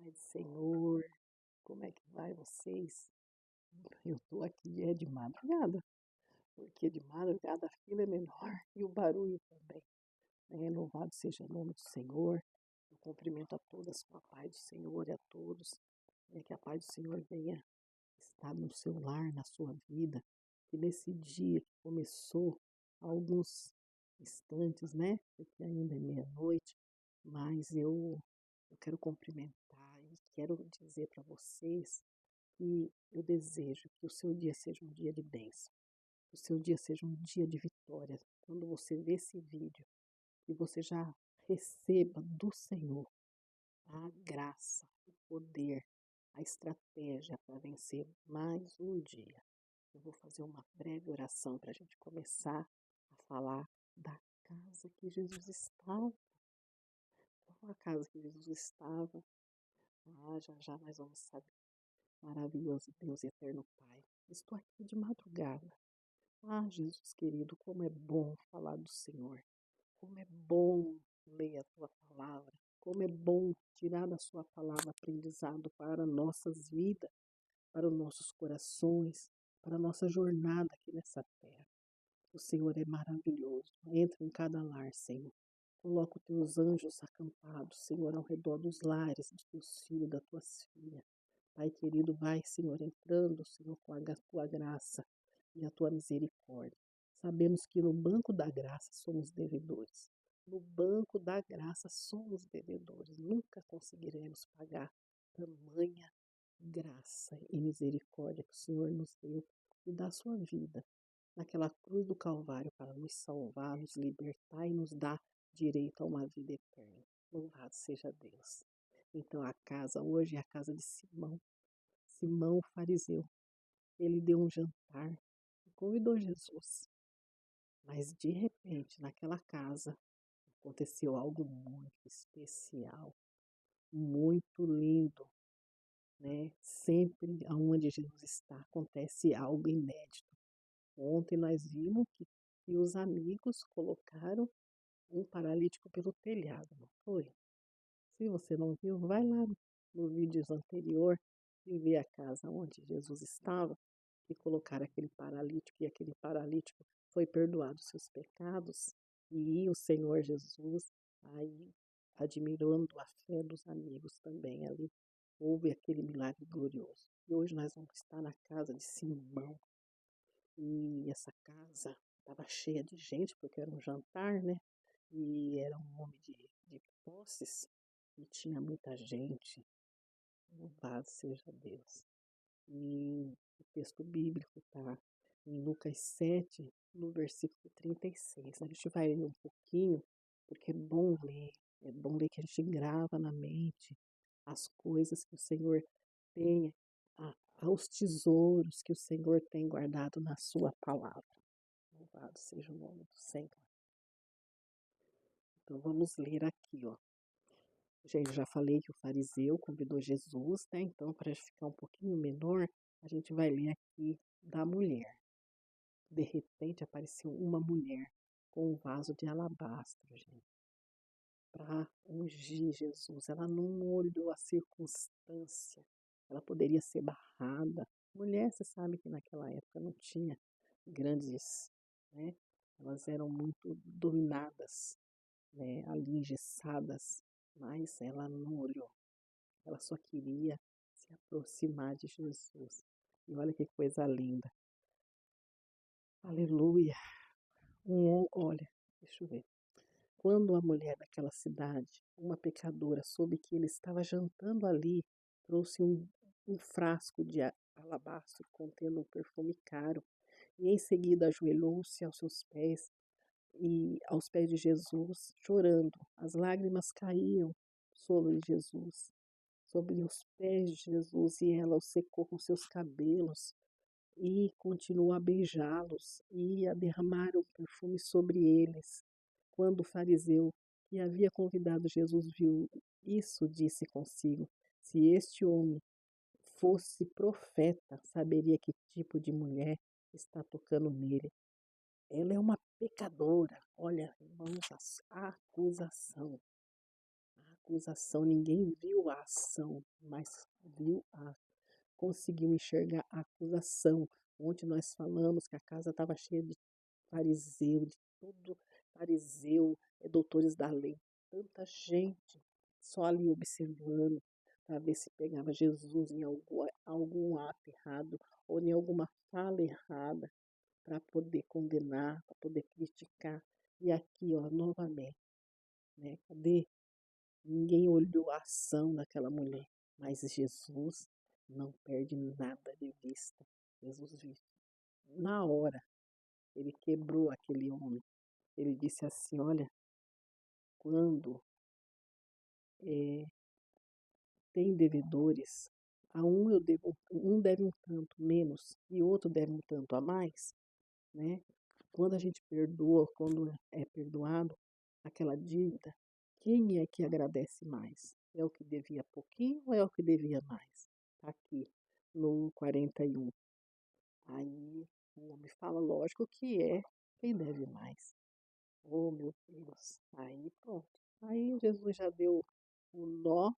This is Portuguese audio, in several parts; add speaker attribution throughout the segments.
Speaker 1: Pai do Senhor, como é que vai vocês? Eu tô aqui de madrugada, porque de madrugada a fila é menor e o barulho também, né? Louvado seja o nome do Senhor. Eu cumprimento a todas com a paz do Senhor e a todos, que a paz do Senhor venha estar no seu lar, na sua vida, que nesse dia que começou há alguns instantes, né? Porque ainda é meia-noite, mas eu quero cumprimentar e quero dizer para vocês que eu desejo que o seu dia seja um dia de bênção, que o seu dia seja um dia de vitória. Quando você vê esse vídeo, que você já receba do Senhor a graça, o poder, a estratégia para vencer mais um dia. Eu vou fazer uma breve oração para a gente começar a falar da casa que Jesus estava. Qual a casa que Jesus estava? Já já nós vamos saber. Maravilhoso Deus e eterno Pai, estou aqui de madrugada. Jesus querido, como é bom falar do Senhor, como é bom ler a Tua palavra, como é bom tirar da Sua palavra aprendizado para nossas vidas, para os nossos corações, para a nossa jornada aqui nessa terra. O Senhor é maravilhoso. Entra em cada lar, Senhor. Coloca os teus anjos acampados, Senhor, ao redor dos lares dos teus filhos, das tuas filhas. Pai querido, vai, Senhor, entrando, Senhor, com a tua graça e a tua misericórdia. Sabemos que no banco da graça somos devedores. No banco da graça somos devedores. Nunca conseguiremos pagar tamanha graça e misericórdia que o Senhor nos deu e da sua vida naquela cruz do Calvário para nos salvar, nos libertar e nos dar direito a uma vida eterna. Louvado seja Deus. Então a casa hoje é a casa de Simão. Simão o fariseu. Ele deu um jantar e convidou Jesus. Mas de repente, naquela casa, aconteceu algo muito especial, muito lindo, né? Sempre aonde Jesus está, acontece algo inédito. Ontem nós vimos que os amigos colocaram um paralítico pelo telhado, não foi? Se você não viu, vai lá no vídeo anterior e vê a casa onde Jesus estava e colocaram aquele paralítico, e aquele paralítico foi perdoado os seus pecados, e o Senhor Jesus, aí, admirando a fé dos amigos também ali, houve aquele milagre glorioso. E hoje nós vamos estar na casa de Simão, e essa casa estava cheia de gente, porque era um jantar, né? E era um homem de posses, e tinha muita gente. Louvado seja Deus. E o texto bíblico está em Lucas 7, no versículo 36. A gente vai ler um pouquinho, porque é bom ler que a gente grava na mente as coisas que o Senhor tem, aos tesouros que o Senhor tem guardado na sua palavra. Louvado seja o nome do Senhor. Então vamos ler aqui, ó. Já falei que o fariseu convidou Jesus, né? Então, para ficar um pouquinho menor, a gente vai ler aqui da mulher. De repente apareceu uma mulher com um vaso de alabastro, gente, para ungir Jesus. Ela não olhou a circunstância. Ela poderia ser barrada. Mulher, você sabe que naquela época não tinha grandes, né? Elas eram muito dominadas, né? Ali engessadas, mas ela não olhou. Ela só queria se aproximar de Jesus. E olha que coisa linda. Aleluia. Olha, deixa eu ver. Quando a mulher daquela cidade, uma pecadora, soube que ele estava jantando ali, trouxe um frasco de alabastro contendo um perfume caro, e em seguida ajoelhou-se aos seus pés e aos pés de Jesus, chorando. As lágrimas caíam sobre Jesus, sobre os pés de Jesus, e ela o secou com seus cabelos e continuou a beijá-los e a derramar o perfume sobre eles. Quando o fariseu que havia convidado Jesus viu isso, disse consigo: se este homem fosse profeta, saberia que tipo de mulher está tocando nele. Ela é uma pecadora. Olha, irmãos, a acusação. A acusação, ninguém viu a ação, mas conseguiu enxergar a acusação. Ontem nós falamos que a casa estava cheia de fariseu, de tudo, fariseu, doutores da lei, tanta gente só ali observando para ver se pegava Jesus em algum ato errado ou em alguma fala errada para poder condenar, para poder criticar. E aqui, ó, novamente, né? Cadê? Ninguém olhou a ação daquela mulher, mas Jesus não perde nada de vista. Jesus viu. Na hora, ele quebrou aquele homem. Ele disse assim: olha, quando eh, tem devedores, um deve um tanto menos e outro deve um tanto a mais, né? Quando a gente perdoa, quando é perdoado aquela dívida, quem é que agradece mais? É o que devia pouquinho ou é o que devia mais? Tá aqui no 41. Aí o homem fala, lógico que é quem deve mais. Oh, meu Deus. Aí pronto. Aí Jesus já deu o nó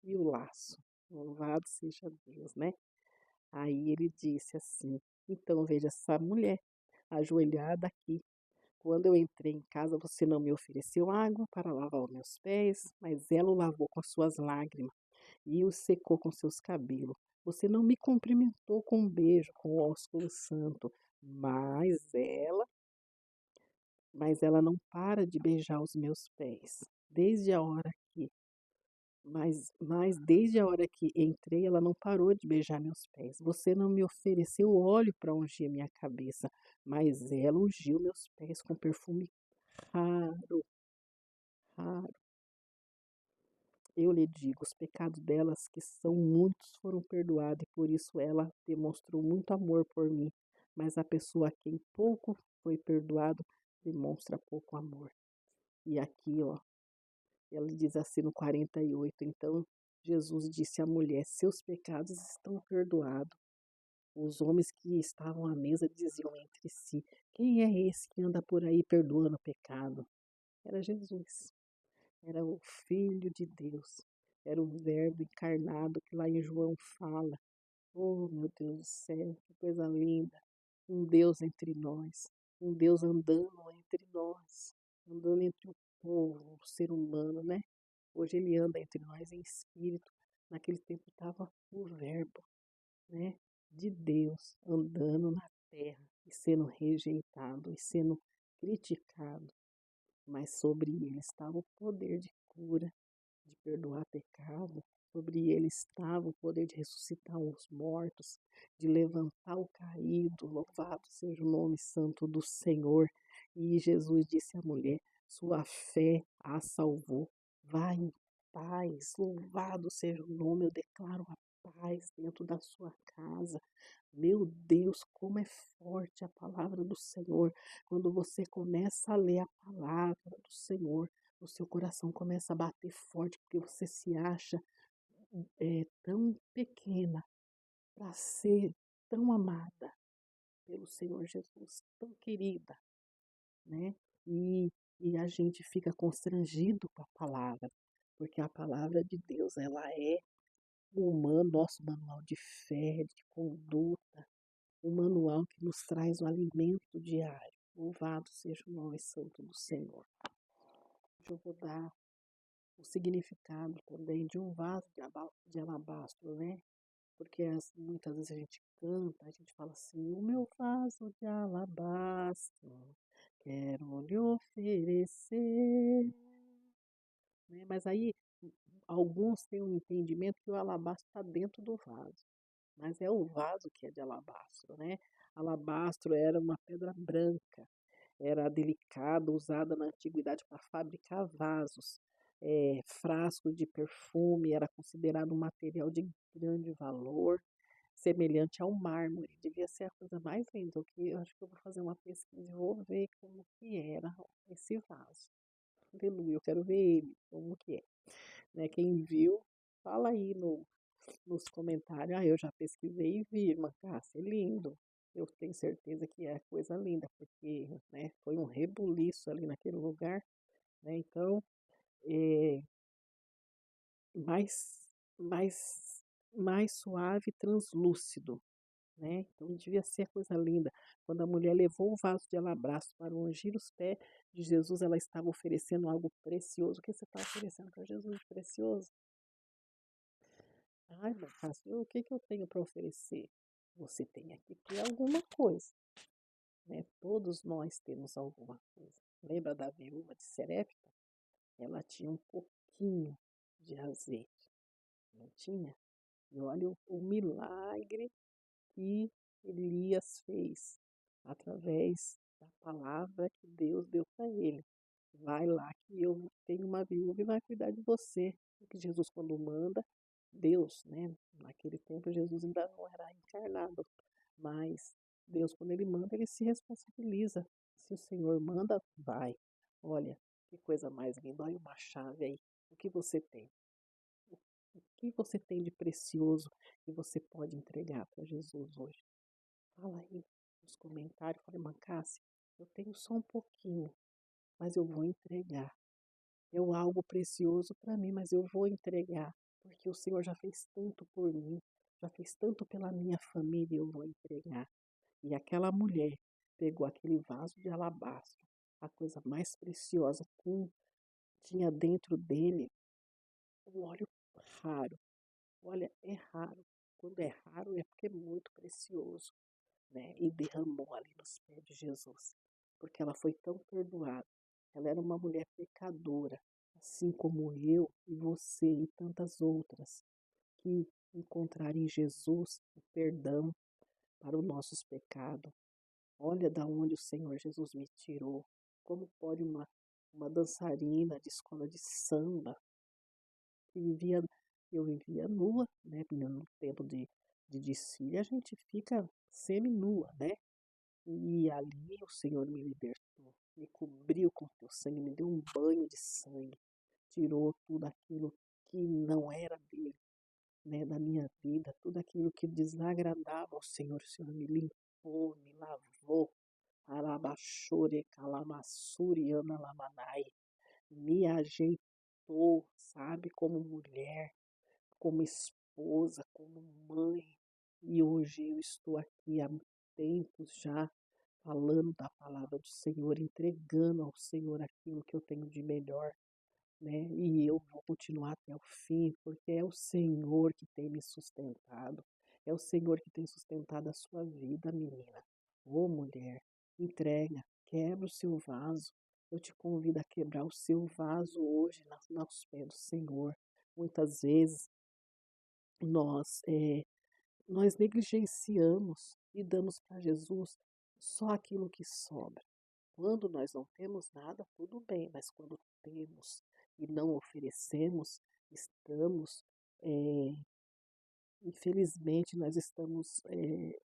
Speaker 1: e o laço. Louvado seja Deus, né? Aí ele disse assim: então veja essa mulher ajoelhada aqui. Quando eu entrei em casa, você não me ofereceu água para lavar os meus pés, mas ela o lavou com as suas lágrimas e o secou com seus cabelos. Você não me cumprimentou com um beijo, com o ósculo santo, mas ela não para de beijar os meus pés. Desde a hora que, mas desde a hora que entrei, ela não parou de beijar meus pés. Você não me ofereceu óleo para ungir minha cabeça, mas ela ungiu meus pés com perfume raro, raro. Eu lhe digo, os pecados delas, que são muitos, foram perdoados, e por isso ela demonstrou muito amor por mim. Mas a pessoa a quem pouco foi perdoado, demonstra pouco amor. E aqui, ó, ela diz assim no 48, então Jesus disse à mulher, seus pecados estão perdoados. Os homens que estavam à mesa diziam entre si, quem é esse que anda por aí perdoando o pecado? Era Jesus. Era o Filho de Deus, era o Verbo encarnado que lá em João fala. Oh, meu Deus do céu, que coisa linda! Um Deus entre nós, um Deus andando entre nós, andando entre o povo, o ser humano, né? Hoje ele anda entre nós em espírito. Naquele tempo estava o Verbo, né? De Deus andando na terra e sendo rejeitado e sendo criticado, mas sobre ele estava o poder de cura, de perdoar pecado, sobre ele estava o poder de ressuscitar os mortos, de levantar o caído, louvado seja o nome santo do Senhor. E Jesus disse à mulher: sua fé a salvou, vá em paz, louvado seja o nome, eu declaro a paz dentro da sua casa. Meu Deus, como é forte a palavra do Senhor. Quando você começa a ler a palavra do Senhor, o seu coração começa a bater forte, porque você se acha tão pequena para ser tão amada pelo Senhor Jesus, tão querida, né? E a gente fica constrangido com a palavra, porque a palavra de Deus, ela é nosso manual de fé, de conduta, um manual que nos traz o alimento diário. Louvado seja o nome santo do Senhor. Hoje eu vou dar o significado também de um vaso de alabastro, né? Porque muitas vezes a gente canta, a gente fala assim, o meu vaso de alabastro, quero lhe oferecer. Né? Mas aí alguns têm um entendimento que o alabastro está dentro do vaso. Mas é o vaso que é de alabastro, né? Alabastro era uma pedra branca, era delicada, usada na antiguidade para fabricar vasos. Frascos de perfume, era considerado um material de grande valor, semelhante ao mármore. Devia ser a coisa mais linda, que eu acho que eu vou fazer uma pesquisa e vou ver como que era esse vaso. Aleluia, eu quero ver ele, como que é. Né? Quem viu, fala aí nos comentários. Ah, eu já pesquisei e vi, irmã Cássia, é lindo. Eu tenho certeza que é coisa linda, porque né, foi um rebuliço ali naquele lugar, né? Então, é, mas mais suave e translúcido, né? Então devia ser a coisa linda. Quando a mulher levou o vaso de alabastro para ungir os pés de Jesus, ela estava oferecendo algo precioso. O que você está oferecendo para Jesus de precioso? Ai, mas pastor, o que que eu tenho para oferecer? Você tem aqui ter alguma coisa, né? Todos nós temos alguma coisa. Lembra da viúva de Serepta? Ela tinha um pouquinho de azeite, não tinha? E olha o milagre que Elias fez através da palavra que Deus deu para ele. Vai lá que eu tenho uma viúva e vai cuidar de você. Porque Jesus, quando manda, Deus, né? Naquele tempo, Jesus ainda não era encarnado, mas Deus, quando ele manda, ele se responsabiliza. Se o Senhor manda, vai. Olha, que coisa mais linda. Olha uma chave aí. O que você tem? O o que você tem de precioso que você pode entregar para Jesus hoje? Fala aí nos comentários. Fala, irmã Cássia, eu tenho só um pouquinho, mas eu vou entregar. É algo precioso para mim, mas eu vou entregar, porque o Senhor já fez tanto por mim, já fez tanto pela minha família, eu vou entregar. E aquela mulher pegou aquele vaso de alabastro, a coisa mais preciosa, tinha dentro dele um óleo raro. Olha, é raro. Quando é raro é porque é muito precioso, né? E derramou ali nos pés de Jesus, porque ela foi tão perdoada. Ela era uma mulher pecadora, assim como eu e você e tantas outras que encontraram em Jesus o perdão para os nossos pecados. Olha da onde o Senhor Jesus me tirou. Como pode uma dançarina de escola de samba que vivia, eu vivia nua, né? No tempo de desfile, a gente fica semi-nua, né? E ali o Senhor me libertou, me cobriu com teu sangue, me deu um banho de sangue, tirou tudo aquilo que não era dele, né, da minha vida, tudo aquilo que desagradava ao Senhor. O Senhor me limpou, me lavou, arabaxore, calamassuri, analamanai, me ajeitou, sabe, como mulher, como esposa, como mãe. E hoje eu estou aqui há tempos já falando da palavra do Senhor, entregando ao Senhor aquilo que eu tenho de melhor, né? E eu vou continuar até o fim, porque é o Senhor que tem me sustentado. É o Senhor que tem sustentado a sua vida, menina. Ô mulher, entrega, quebra o seu vaso. Eu te convido a quebrar o seu vaso hoje nos pés do Senhor. Muitas vezes nós nós negligenciamos e damos para Jesus só aquilo que sobra. Quando nós não temos nada, tudo bem, mas quando temos e não oferecemos, estamos, eh, infelizmente, nós estamos,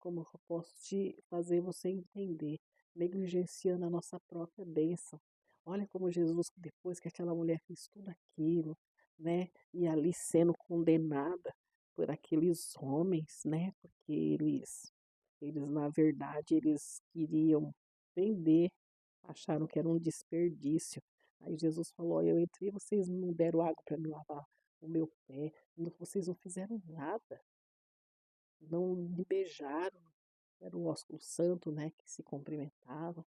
Speaker 1: como eu posso te fazer você entender, negligenciando a nossa própria bênção. Olha como Jesus, depois que aquela mulher fez tudo aquilo, né, e ali sendo condenada por aqueles homens, né, porque eles na verdade, eles queriam vender, acharam que era um desperdício. Aí Jesus falou: "Olha, eu entrei, vocês não deram água para me lavar o meu pé, vocês não fizeram nada, não me beijaram", era o ósculo santo, né, que se cumprimentava,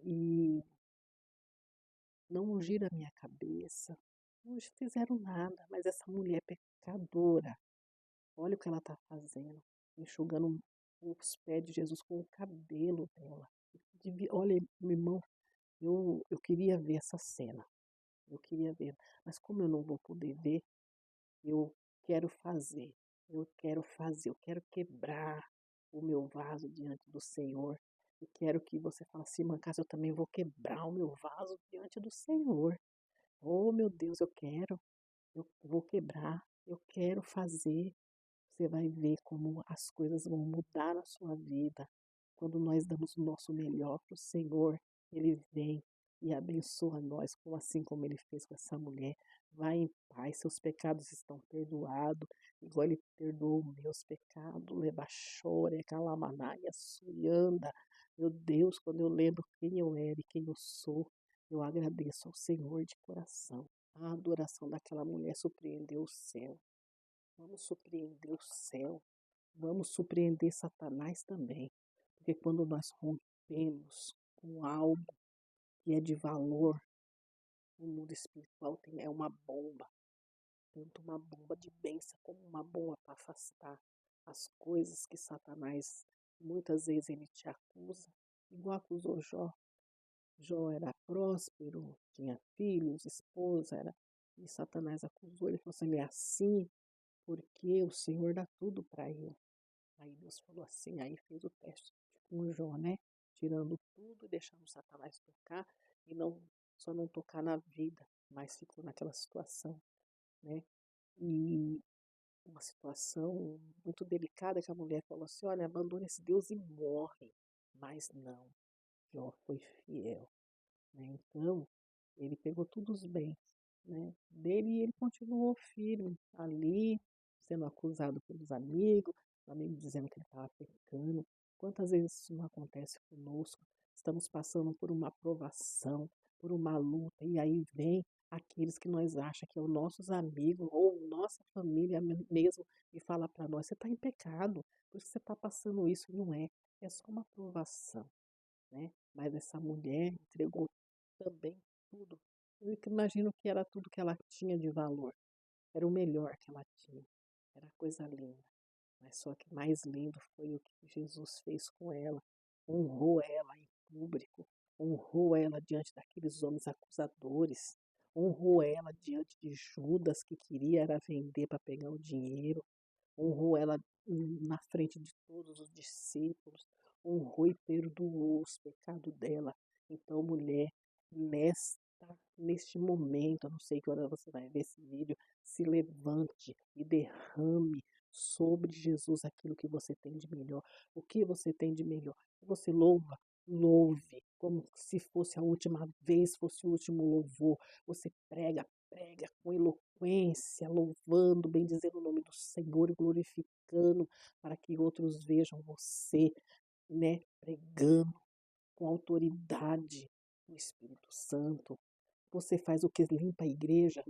Speaker 1: "e não ungiram a minha cabeça, não fizeram nada, mas essa mulher pecadora, olha o que ela está fazendo, enxugando os pés de Jesus com o cabelo dela". Olha, meu irmão, eu queria ver essa cena, eu queria ver, mas como eu não vou poder ver, eu quero fazer, eu quero quebrar o meu vaso diante do Senhor. E quero que você fale assim, irmã Cássia, eu também vou quebrar o meu vaso diante do Senhor. Oh, meu Deus, eu vou quebrar, eu quero fazer. Você vai ver como as coisas vão mudar na sua vida. Quando nós damos o nosso melhor para o Senhor, Ele vem e abençoa nós, assim como Ele fez com essa mulher. Vai em paz, seus pecados estão perdoados, igual Ele perdoou os meus pecados. Lebachore, calamanaia, suianda. Meu Deus, quando eu lembro quem eu era e quem eu sou, eu agradeço ao Senhor de coração. A adoração daquela mulher surpreendeu o céu. vamos surpreender o céu, vamos surpreender Satanás também. Porque quando nós rompemos com algo que é de valor, o mundo espiritual é uma bomba, tanto uma bomba de bênção como uma bomba para afastar as coisas que Satanás muitas vezes ele te acusa, igual acusou Jó. Jó era próspero, tinha filhos, esposa, e Satanás acusou, ele falou assim, ele é assim porque o Senhor dá tudo para ele. Aí Deus falou assim, aí fez o teste com Jó, né? Tirando tudo e deixando Satanás tocar e não só não tocar na vida, mas ficou naquela situação, né? E uma situação muito delicada que a mulher falou assim, olha, abandona esse Deus e morre. Mas não, Jó foi fiel, né? Então, ele pegou todos os bens, né, dele e ele continuou firme ali, sendo acusado pelos amigos, os amigos dizendo que ele estava pecando. Quantas vezes isso não acontece conosco? Estamos passando por uma provação, por uma luta, e aí vem aqueles que nós achamos que é os nossos amigos ou nossa família mesmo e fala para nós, você está em pecado, por isso que você está passando isso, não é, é só uma provação, né? Mas essa mulher entregou também tudo. Eu imagino que era tudo que ela tinha de valor. Era o melhor que ela tinha. Era coisa linda. Mas só que mais lindo foi o que Jesus fez com ela. Honrou ela em público. Honrou ela diante daqueles homens acusadores. Honrou ela diante de Judas, que queria era vender para pegar o dinheiro. Honrou ela na frente de todos os discípulos, honrou e perdoou os pecados dela. Então, mulher, neste momento, eu não sei que hora você vai ver esse vídeo, se levante e derrame sobre Jesus aquilo que você tem de melhor. O que você tem de melhor? Você louva, louve, como se fosse a última vez, fosse o último louvor. Você prega, prega com eloquência, louvando, bendizendo o nome do Senhor e glorificando para que outros vejam você, né, pregando com autoridade do Espírito Santo. Você faz o que? Limpa a igreja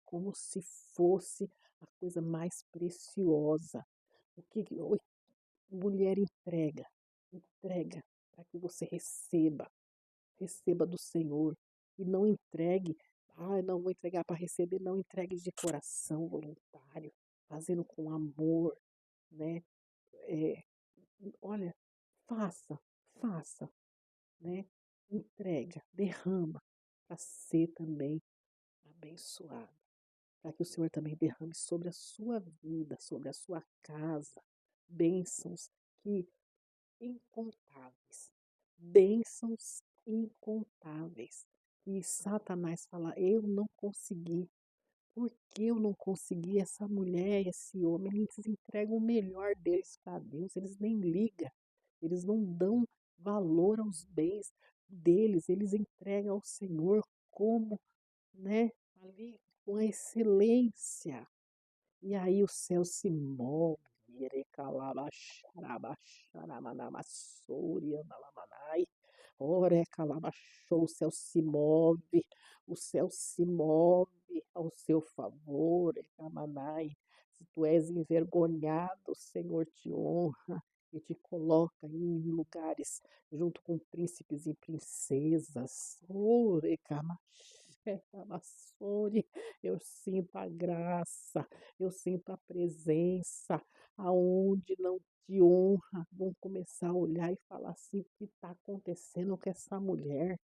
Speaker 1: como se fosse a coisa mais preciosa. O que mulher entrega? Entrega para que você receba do Senhor e não entregue, não vou entregar para receber, não entregue de coração voluntário, fazendo com amor, né? É, olha, faça, faça, né? Entrega, derrama para ser também abençoado, para que o Senhor também derrame sobre a sua vida, sobre a sua casa, bênçãos que incontáveis, bênçãos incontáveis. E Satanás fala: eu não consegui. Por que eu não consegui? Essa mulher, esse homem, eles entregam o melhor deles para Deus, eles nem ligam, eles não dão valor aos bens deles, eles entregam ao Senhor como, né, ali com excelência. E aí o céu se move. Erecalabacharabacharamanamassori, andalamanai. Orecalabachou, o céu se move, o céu se move ao seu favor, Ecamanai. Se tu és envergonhado, o Senhor te honra e te coloca em lugares junto com príncipes e princesas. Oh, Recamassori, eu sinto a graça, eu sinto a presença, aonde não te honra, vão começar a olhar e falar assim, o que está acontecendo com essa mulher?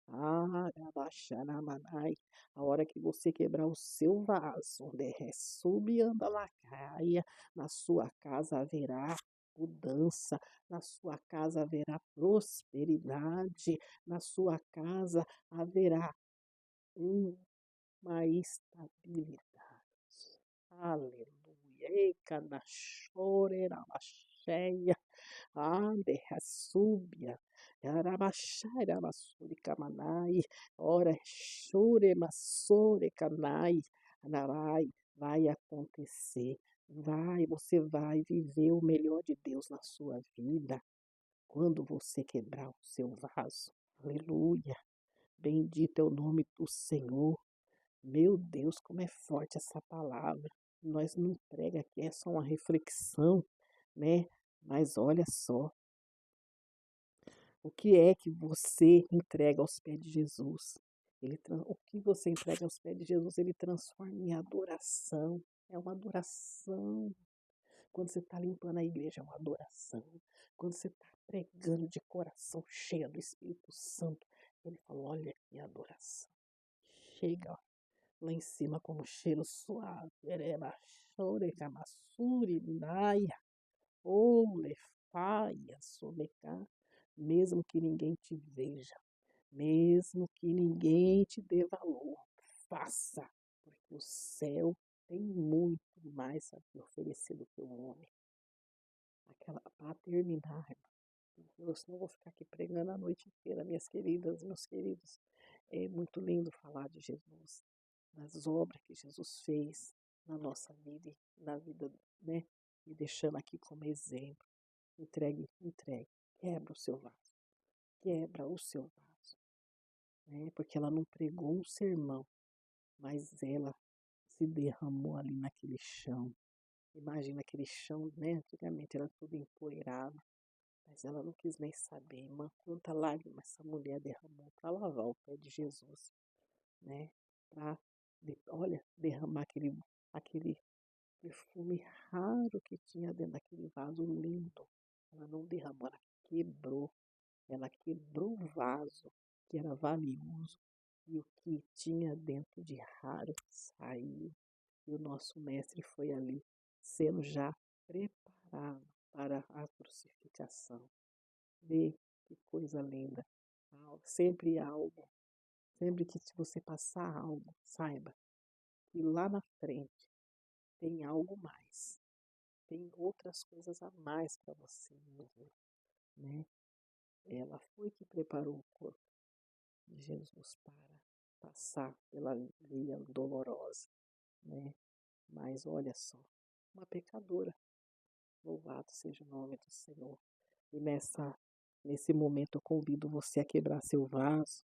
Speaker 1: Ah, Rabaxanamanai, a hora que você quebrar o seu vaso, sube e anda lacaia, na sua casa haverá mudança, na sua casa haverá prosperidade, na sua casa haverá uma estabilidade. Aleluia. Ei, canachore, rabaxéia, ande, súbia. Yarabashai, rabassuri, kamanai. Ora, shure, massore, kanai. Vai acontecer. Você vai viver o melhor de Deus na sua vida quando você quebrar o seu vaso. Aleluia. Bendito é o nome do Senhor. Meu Deus, como é forte essa palavra. Nós não prega aqui, é só uma reflexão, né? Mas olha só, o que é que você entrega aos pés de Jesus? O que você entrega aos pés de Jesus, ele transforma em adoração. É uma adoração. Quando você está limpando a igreja, é uma adoração. Quando você está pregando de coração cheio do Espírito Santo, ele fala: olha que adoração. Chega lá em cima como cheiro suave. Erebachore, kamassuri, naia, olefaia, sobecar. Mesmo que ninguém te veja, mesmo que ninguém te dê valor, faça, porque o céu tem muito mais a te oferecer do que o homem. Aquela, para terminar, eu senão vou ficar aqui pregando a noite inteira, minhas queridas, meus queridos. É muito lindo falar de Jesus, das obras que Jesus fez na nossa vida e na vida, né? E deixando aqui como exemplo. Entregue, entregue. Quebra o seu vaso. Quebra o seu vaso. Né? Porque ela não pregou um sermão, mas ela se derramou ali naquele chão. Imagina aquele chão, né? Antigamente era tudo empoeirado. Mas ela não quis nem saber, irmã, quanta lágrima essa mulher derramou para lavar o pé de Jesus, né? Para, olha, derramar aquele perfume raro que tinha dentro daquele vaso lindo. Ela não derramou, ela quebrou. Ela quebrou o vaso, que era valioso, e o que tinha dentro de raro saiu. E o nosso mestre foi ali, sendo já preparado para a crucificação. Vê que coisa linda. Sempre algo, sempre que se você passar algo, saiba que lá na frente tem algo mais. Tem outras coisas a mais para você viver, né? Ela foi que preparou o corpo de Jesus para passar pela via dolorosa, né? Mas olha só, uma pecadora. Louvado seja o nome do Senhor. E nesse momento eu convido você a quebrar seu vaso.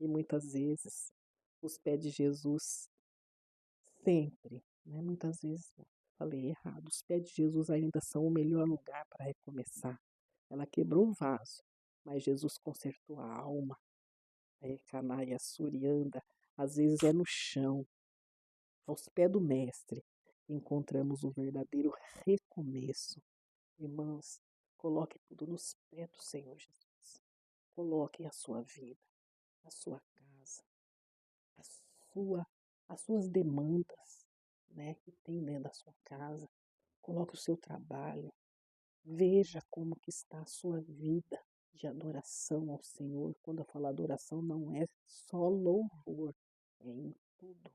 Speaker 1: E muitas vezes os pés de Jesus sempre, né? Muitas vezes falei errado. Os pés de Jesus ainda são o melhor lugar para recomeçar. Ela quebrou o vaso, mas Jesus consertou a alma. Canaia, surianda, às vezes é no chão, aos pés do Mestre, encontramos o verdadeiro recomeço. Irmãs, coloque tudo nos pés do Senhor Jesus. Coloque a sua vida, a sua casa, a sua, as suas demandas, né, que tem dentro da sua casa. Coloque o seu trabalho. Veja como que está a sua vida de adoração ao Senhor. Quando eu falo adoração, não é só louvor, é em tudo.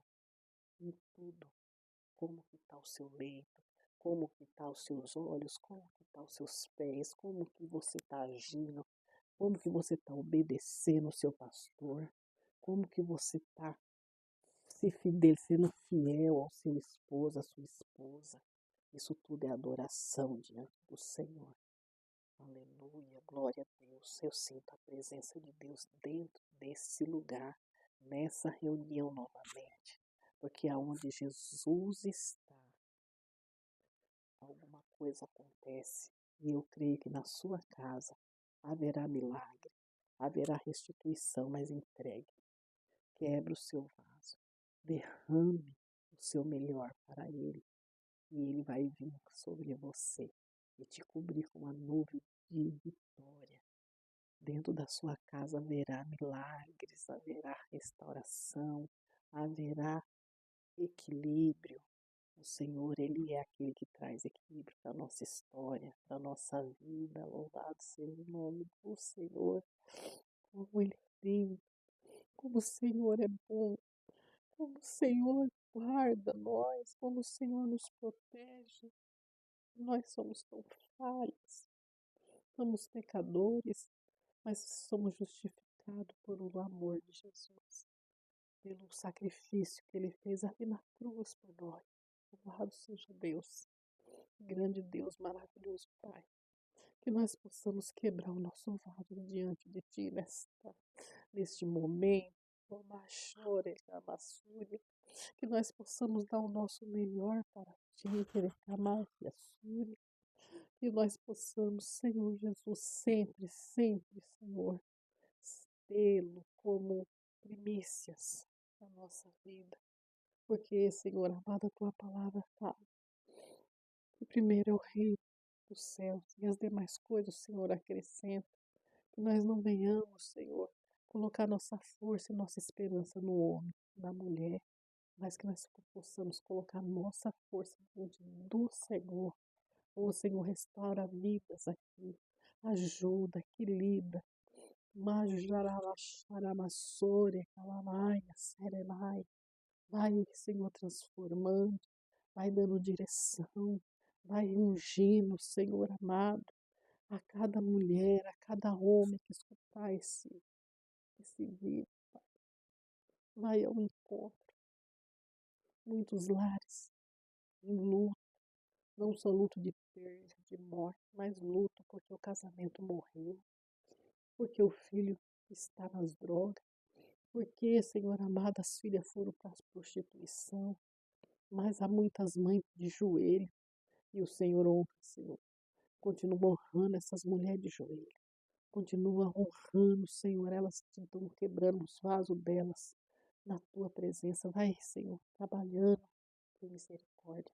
Speaker 1: Como que está o seu leito, como que está os seus olhos, como que está os seus pés, como que você está agindo, como que você está obedecendo o seu pastor, como que você está sendo fiel ao seu esposo, à sua esposa. Isso tudo é adoração diante do Senhor. Aleluia, glória a Deus. Eu sinto a presença de Deus dentro desse lugar, nessa reunião novamente. Porque aonde Jesus está, alguma coisa acontece. E eu creio que na sua casa haverá milagre, haverá restituição, mas entregue. Quebre o seu vaso, derrame o seu melhor para Ele. E Ele vai vir sobre você e te cobrir com uma nuvem de vitória. Dentro da sua casa haverá milagres, haverá restauração, haverá equilíbrio. O Senhor, Ele é aquele que traz equilíbrio para a nossa história, para a nossa vida. Louvado seja o nome do Senhor. Como Ele é lindo, como o Senhor é bom, como o Senhor guarda nós, como o Senhor nos protege. Nós somos tão falhos, somos pecadores, mas somos justificados por o amor de Jesus, pelo sacrifício que Ele fez ali na cruz por nós. Louvado seja Deus, grande Deus, maravilhoso Pai. Que nós possamos quebrar o nosso vaso diante de Ti neste momento. Toma chore, amassure. que nós possamos dar o nosso melhor para Ti, Rerecamai-Yassuri, que nós possamos, Senhor Jesus, sempre, sempre, Senhor, tê-lo como primícias na nossa vida. Porque, Senhor amado, a Tua palavra fala que primeiro é o reino dos céus e as demais coisas, Senhor, acrescenta. Que nós não venhamos, Senhor, colocar nossa força e nossa esperança no homem, na mulher, mas que nós possamos colocar nossa força diante do Senhor. Ô Senhor, restaura vidas aqui, ajuda, equilibra. Majarabasharamassore, calamaia, serenai. Vai, Senhor, transformando, vai dando direção, vai ungindo, Senhor amado, a cada mulher, a cada homem que escutar esse vídeo. Vai ao encontro. Muitos lares em luto, não só luto de perda, de morte, mas luto porque o casamento morreu, porque o filho está nas drogas, porque, Senhor amado, as filhas foram para a prostituição, mas há muitas mães de joelho e o Senhor honra, Senhor. Continua honrando essas mulheres de joelho. Continua honrando, Senhor. Elas estão quebrando os vasos delas na tua presença. Vai, Senhor, trabalhando por misericórdia.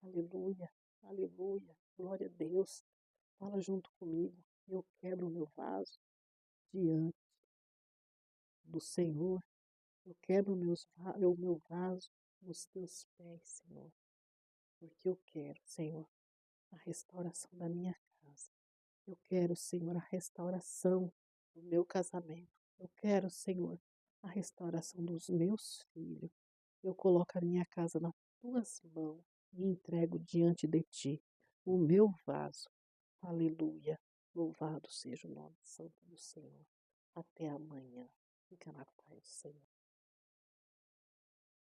Speaker 1: Aleluia, aleluia. Glória a Deus. Fala junto comigo. Eu quebro o meu vaso diante do Senhor. Eu quebro o meu vaso nos teus pés, Senhor. Porque eu quero, Senhor, a restauração da minha casa. Eu quero, Senhor, a restauração do meu casamento. Eu quero, Senhor, a restauração dos meus filhos. Eu coloco a minha casa nas tuas mãos e entrego diante de ti o meu vaso. Aleluia. Louvado seja o nome santo do Senhor. Até amanhã. Fica na paz do Senhor.